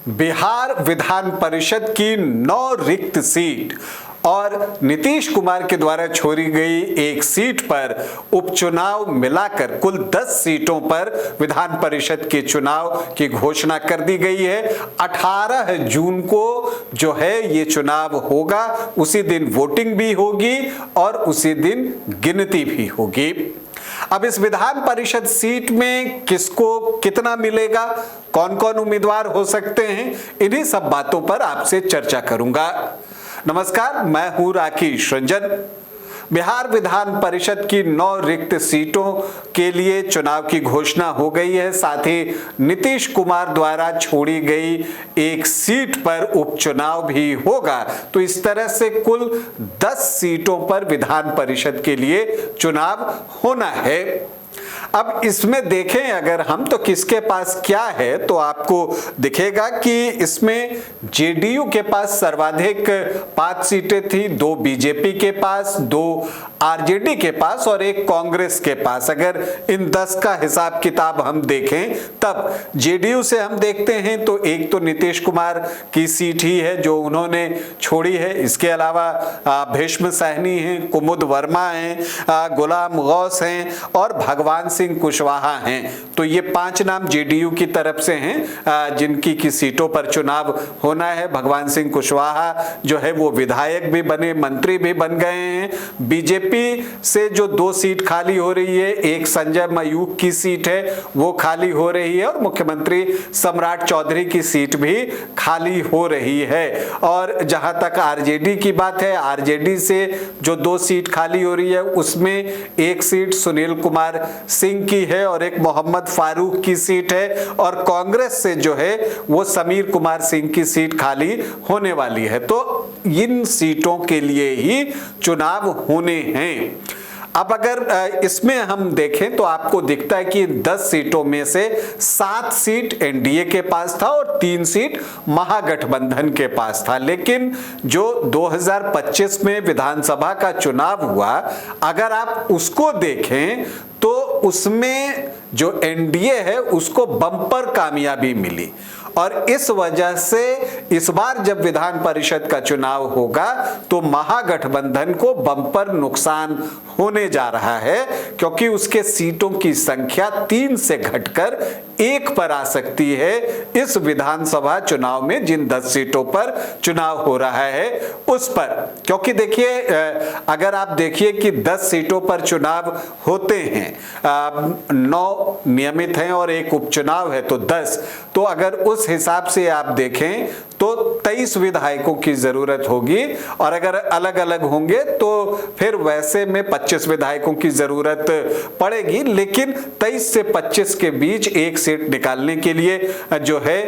बिहार विधान परिषद की 9 रिक्त सीट और नीतीश कुमार के द्वारा छोड़ी गई एक सीट पर उपचुनाव मिलाकर कुल 10 सीटों पर विधान परिषद के चुनाव की घोषणा कर दी गई है। 18 जून को जो है ये चुनाव होगा, उसी दिन वोटिंग भी होगी और उसी दिन गिनती भी होगी। अब इस विधान परिषद सीट में किसको कितना मिलेगा, कौन कौन उम्मीदवार हो सकते हैं, इन्हीं सब बातों पर आपसे चर्चा करूंगा। नमस्कार, मैं हूं राकेश रंजन। बिहार विधान परिषद की 9 रिक्त सीटों के लिए चुनाव की घोषणा हो गई है। साथ ही नीतीश कुमार द्वारा छोड़ी गई एक सीट पर उपचुनाव भी होगा। तो इस तरह से कुल 10 सीटों पर विधान परिषद के लिए चुनाव होना है। अब इसमें देखें अगर हम तो किसके पास क्या है, तो आपको दिखेगा कि इसमें जेडीयू के पास सर्वाधिक 5 सीटें थी, 2 बीजेपी के पास, 2 आरजेडी के पास और 1 कांग्रेस के पास। अगर इन 10 का हिसाब किताब हम देखें तब जेडीयू से हम देखते हैं तो एक तो नीतीश कुमार की सीट ही है जो उन्होंने छोड़ी है। इसके अलावा भीष्म सहनी हैं, कुमुद वर्मा हैं, गुलाम गौस हैं और भगवान सिंह कुशवाहा हैं। तो ये 5 नाम जेडीयू की तरफ से हैं जिनकी की सीटों पर चुनाव होना है। भगवान सिंह कुशवाहा जो है वो विधायक भी बने, मंत्री भी बन गए हैं। बीजेपी से जो 2 सीट खाली हो रही है, एक संजय मयूख की सीट है वो खाली हो रही है और मुख्यमंत्री सम्राट चौधरी की सीट भी खाली हो रही है। और जहां तक आरजेडी की बात है, आरजेडी से जो 2 सीट खाली हो रही है उसमें एक सीट सुनील कुमार सिंह की है और एक मोहम्मद फारूक की सीट है और कांग्रेस से जो है वो समीर कुमार सिंह की सीट खाली होने वाली है। तो इन सीटों के लिए ही चुनाव होने हैं। अब अगर इसमें हम देखें तो आपको दिखता है कि 10 सीटों में से 7 सीट एनडीए के पास था और 3 सीट महागठबंधन के पास था। लेकिन जो 2025 में विधानसभा का चुनाव हुआ, अगर आप उसको देखें तो उसमें जो एनडीए है उसको बम्पर कामयाबी मिली और इस वजह से इस बार जब विधान परिषद का चुनाव होगा तो महागठबंधन को बम्पर नुकसान होने जा रहा है, क्योंकि उसके सीटों की संख्या 3 से घटकर 1 पर आ सकती है इस विधानसभा चुनाव में। जिन 10 सीटों पर चुनाव हो रहा है उस पर, क्योंकि देखिए अगर आप देखिए कि 10 सीटों पर चुनाव होते हैं, 9 नियमित हैं और 1 उपचुनाव है तो 10, तो अगर उस हिसाब से आप देखें तो 23 विधायकों की जरूरत होगी और अगर अलग अलग होंगे तो फिर वैसे में 25 विधायकों की जरूरत पड़ेगी। लेकिन 23 से 25 के बीच एक सीट निकालने के लिए जो है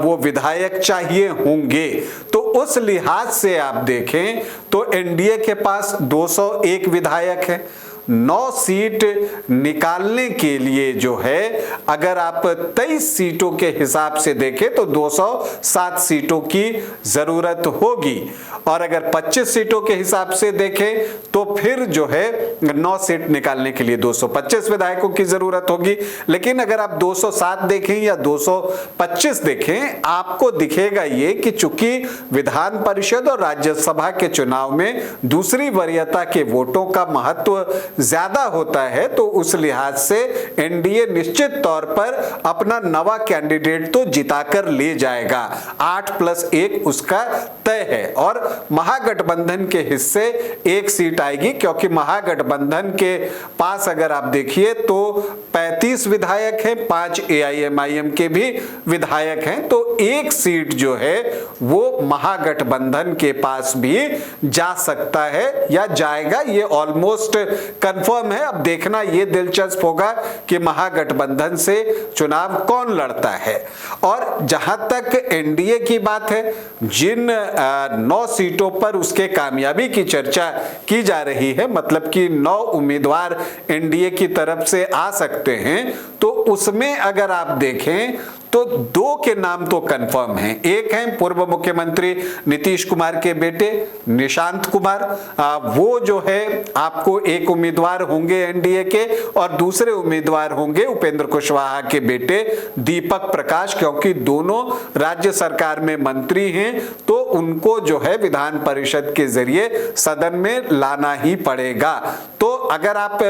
वो विधायक चाहिए होंगे। तो उस लिहाज से आप देखें तो एनडीए के पास 201 विधायक है। 9 सीट निकालने के लिए जो है अगर आप 23 सीटों के हिसाब से देखें तो 207 सीटों की जरूरत होगी और अगर 25 सीटों के हिसाब से देखें तो फिर जो है 9 सीट निकालने के लिए 225 विधायकों की जरूरत होगी। लेकिन अगर आप 207 देखें या 225 देखें, आपको दिखेगा ये कि चूंकि विधान परिषद और राज्यसभा के चुनाव में दूसरी वरीयता के वोटों का महत्व ज्यादा होता है, तो उस लिहाज से एनडीए निश्चित तौर पर अपना नवा कैंडिडेट तो जिताकर ले जाएगा। 8+1 उसका तय है और महागठबंधन के हिस्से 1 सीट आएगी, क्योंकि महागठबंधन के पास अगर आप देखिए तो 35 विधायक हैं, 5 एआईएमआईएम के भी विधायक हैं, तो 1 सीट जो है वो महागठबंधन के पास भी जा सकता है या जाएगा। ये ऑलमोस्ट कंफर्म है। अब देखना ये दिलचस्प होगा कि महागठबंधन से चुनाव कौन लड़ता है। और जहां तक एनडीए की बात है, जिन 9 सीटों पर उसके कामयाबी की चर्चा की जा रही है, मतलब कि 9 उम्मीदवार एनडीए की तरफ से आ सकते सकते हैं, तो उसमें अगर आप देखें तो दो के नाम तो कंफर्म हैं। एक है पूर्व मुख्यमंत्री नीतीश कुमार के बेटे निशांत कुमार, वो जो है आपको एक उम्मीदवार होंगे एनडीए के, और दूसरे उम्मीदवार होंगे उपेंद्र कुशवाहा के बेटे दीपक प्रकाश, क्योंकि दोनों राज्य सरकार में मंत्री हैं, तो उनको जो है विधान परिषद के जरिए सदन में लाना ही पड़ेगा। तो अगर आप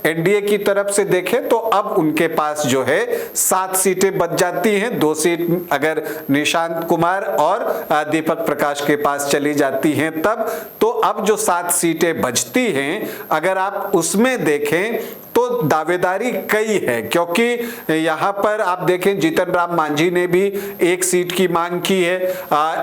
एनडीए की तरफ से देखें तो अब उनके पास जो है 7 सीटें बच जाती हैं, 2 सीट अगर निशांत कुमार और दीपक प्रकाश के पास चली जाती हैं तब, तो अब जो 7 सीटें बचती हैं अगर आप उसमें देखें तो दावेदारी कई है, क्योंकि यहां पर आप देखें जीतन राम मांझी ने भी 1 सीट की मांग की है,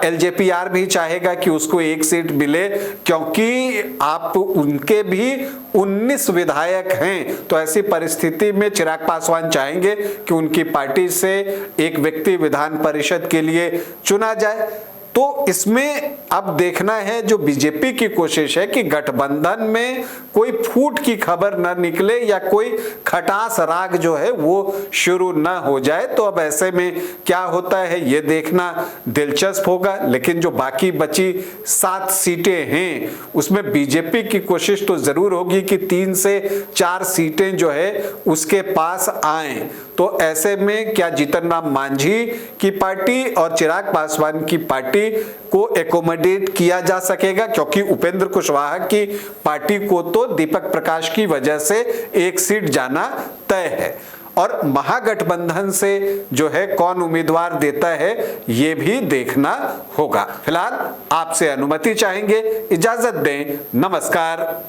एलजेपीआर भी चाहेगा कि उसको 1 सीट मिले, क्योंकि आप उनके भी 19 विधायक हैं। तो ऐसी परिस्थिति में चिराग पासवान चाहेंगे कि उनकी पार्टी से एक व्यक्ति विधान परिषद के लिए चुना जाए। तो इसमें अब देखना है, जो बीजेपी की कोशिश है कि गठबंधन में कोई फूट की खबर न निकले या कोई खटास राग जो है वो शुरू न हो जाए। तो अब ऐसे में क्या होता है ये देखना दिलचस्प होगा। लेकिन जो बाकी बची 7 सीटें हैं उसमें बीजेपी की कोशिश तो जरूर होगी कि 3 से 4 सीटें जो है उसके पास आए। तो ऐसे में क्या जीतन राम मांझी की पार्टी और चिराग पासवान की पार्टी को एकोमोडेट किया जा सकेगा, क्योंकि उपेंद्र कुशवाहा की पार्टी को तो दीपक प्रकाश की वजह से 1 सीट जाना तय है, और महागठबंधन से जो है कौन उम्मीदवार देता है ये भी देखना होगा। फिलहाल आपसे अनुमति चाहेंगे, इजाजत दें, नमस्कार।